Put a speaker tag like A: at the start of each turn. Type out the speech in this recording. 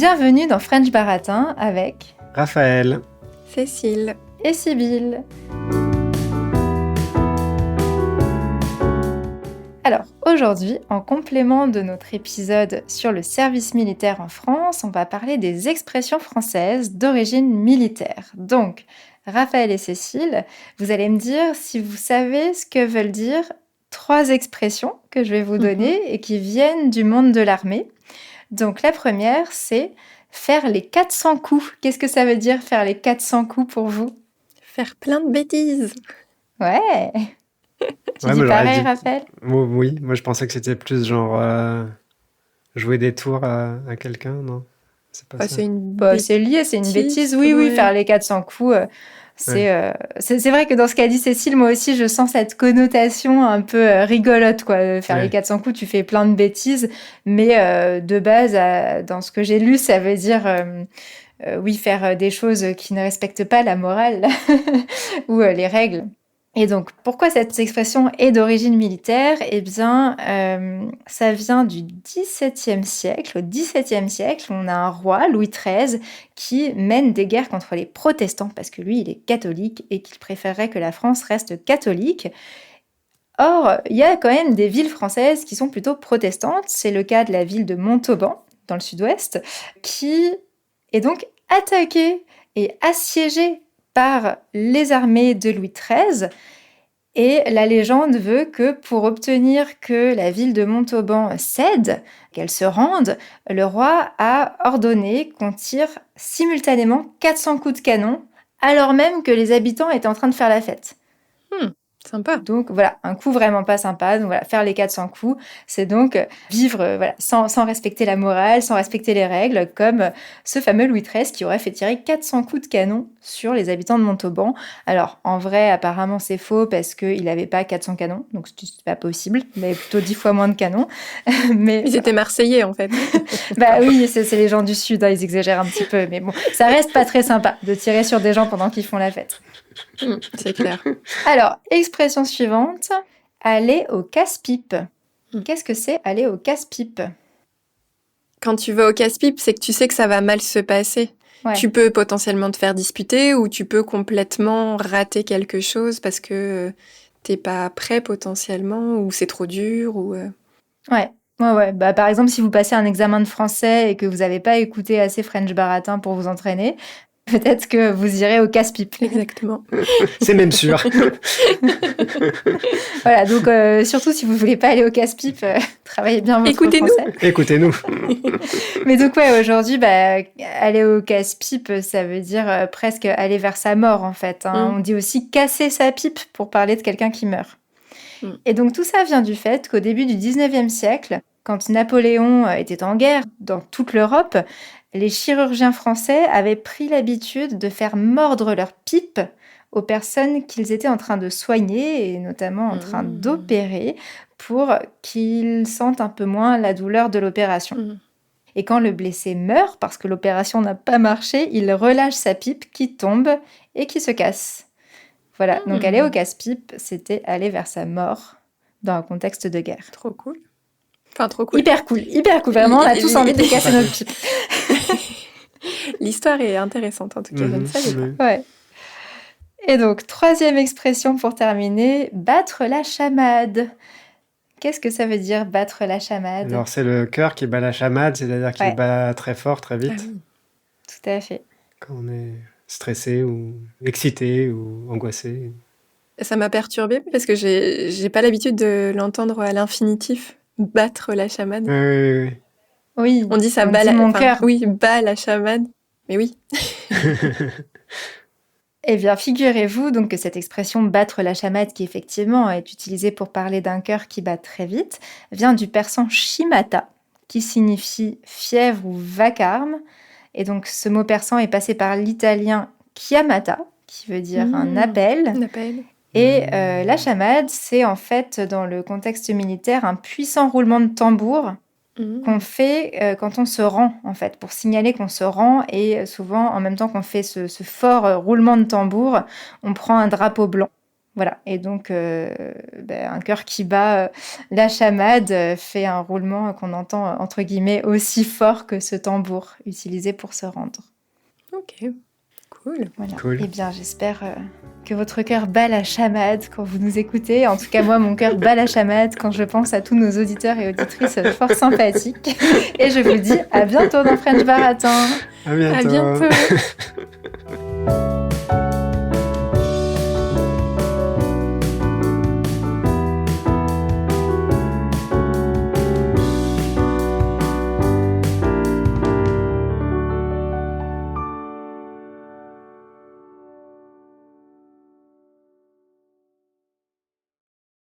A: Bienvenue dans French Baratin avec
B: Raphaël,
C: Cécile
A: et Sibylle. Alors, aujourd'hui, en complément de notre épisode sur le service militaire en France, on va parler des expressions françaises d'origine militaire. Donc, Raphaël et Cécile, vous allez me dire si vous savez ce que veulent dire 3 expressions que je vais vous donner et qui viennent du monde de l'armée. Donc, la première, c'est faire les 400 coups. Qu'est-ce que ça veut dire faire les 400 coups pour vous ?
C: Faire plein de bêtises.
A: Ouais. Tu
B: Ouais,
A: dis
B: moi, j'aurais
A: pareil,
B: dit-
A: Raphaël ?
B: Oui, moi je pensais que c'était plus genre jouer des tours à quelqu'un, non? C'est pas ça.
C: C'est une
A: Bah, c'est lié, c'est une bêtise. Oui,
C: ouais.
A: faire les 400 coups, c'est vrai que dans ce qu'a dit Cécile, moi aussi, je sens cette connotation un peu rigolote, quoi. Faire
B: Ouais.
A: les 400 coups, tu fais plein de bêtises, mais de base, dans ce que j'ai lu, ça veut dire, oui, faire des choses qui ne respectent pas la morale ou les règles. Et donc, pourquoi cette expression est d'origine militaire ? Eh bien, ça vient du XVIIe siècle. Au XVIIe siècle, on a un roi, Louis XIII, qui mène des guerres contre les protestants, parce que lui, il est catholique et qu'il préférerait que la France reste catholique. Or, il y a quand même des villes françaises qui sont plutôt protestantes. C'est le cas de la ville de Montauban, dans le sud-ouest, qui est donc attaquée et assiégée par les armées de Louis XIII. Et la légende veut que pour obtenir que la ville de Montauban cède, qu'elle se rende, le roi a ordonné qu'on tire simultanément 400 coups de canon, alors même que les habitants étaient en train de faire la fête.
C: Sympa.
A: Donc voilà, un coup vraiment pas sympa. Donc voilà, faire les 400 coups, c'est donc vivre voilà, sans respecter la morale, sans respecter les règles, comme ce fameux Louis XIII qui aurait fait tirer 400 coups de canon sur les habitants de Montauban. Alors en vrai, apparemment c'est faux parce qu'il n'avait pas 400 canons, donc c'est pas possible. Il avait plutôt 10 fois moins de canons. Mais
C: Ils étaient marseillais en fait.
A: bah oui, c'est les gens du Sud, hein, ils exagèrent un petit peu. Mais bon, ça reste pas très sympa de tirer sur des gens pendant qu'ils font la fête.
C: C'est clair.
A: Alors, expression suivante, aller au casse-pipe. Qu'est-ce que c'est aller au casse-pipe ?
C: Quand tu vas au casse-pipe, c'est que tu sais que ça va mal se passer.
A: Ouais.
C: Tu peux potentiellement te faire disputer ou tu peux complètement rater quelque chose parce que t'es pas prêt potentiellement ou c'est trop dur ou
A: Ouais. Bah, par exemple, si vous passez un examen de français et que vous n'avez pas écouté assez French Baratin pour vous entraîner, peut-être que vous irez au casse-pipe.
C: Exactement.
B: C'est même sûr.
A: Voilà, donc surtout si vous voulez pas aller au casse-pipe, travaillez bien votre
C: Écoutez-nous.
A: français.
B: Écoutez-nous.
A: Mais donc ouais, aujourd'hui, bah, aller au casse-pipe, ça veut dire presque aller vers sa mort en fait. Hein. On dit aussi casser sa pipe pour parler de quelqu'un qui meurt. Et donc tout ça vient du fait qu'au début du 19e siècle, quand Napoléon était en guerre dans toute l'Europe, les chirurgiens français avaient pris l'habitude de faire mordre leur pipe aux personnes qu'ils étaient en train de soigner et notamment en train d'opérer pour qu'ils sentent un peu moins la douleur de l'opération. Et quand le blessé meurt parce que l'opération n'a pas marché, il relâche sa pipe qui tombe et qui se casse. Voilà, donc aller au casse-pipe, c'était aller vers sa mort dans un contexte de guerre.
C: Trop cool. Enfin, trop cool.
A: Hyper cool, vraiment, on a tous envie de casser notre pipe.
C: L'histoire est intéressante en tout cas, je ne savais pas.
A: Ouais. Et donc, 3e expression pour terminer, battre la chamade. Qu'est-ce que ça veut dire, battre la chamade ?
B: Alors c'est le cœur qui bat la chamade, c'est-à-dire qu'il
A: Ouais.
B: bat très fort, très vite,
A: Tout à fait.
B: quand on est stressé ou excité ou angoissé.
C: Ça m'a perturbée parce que j'ai pas l'habitude de l'entendre à l'infinitif. Battre la chamade.
B: Oui.
A: Oui,
C: On dit ça
A: on
C: bat
A: dit
C: la...
A: mon
C: enfin,
A: cœur.
C: Oui, bat la chamade. Mais oui.
A: Eh bien, figurez-vous donc que cette expression battre la chamade, qui effectivement est utilisée pour parler d'un cœur qui bat très vite, vient du persan shimata, qui signifie fièvre ou vacarme. Et donc, ce mot persan est passé par l'italien chiamata, qui veut dire un appel.
C: Un appel.
A: Et la chamade, c'est en fait, dans le contexte militaire, un puissant roulement de tambour qu'on fait quand on se rend, en fait, pour signaler qu'on se rend. Et souvent, en même temps qu'on fait ce fort roulement de tambour, on prend un drapeau blanc. Voilà, et donc un cœur qui bat la chamade fait un roulement qu'on entend entre guillemets aussi fort que ce tambour utilisé pour se rendre.
C: Ok, cool.
A: Voilà.
B: Cool.
A: Eh bien, j'espère que votre cœur bat la chamade quand vous nous écoutez. En tout cas, moi, mon cœur bat la chamade quand je pense à tous nos auditeurs et auditrices fort sympathiques. Et je vous dis à bientôt dans French Baratin.
B: À bientôt.
C: À bientôt.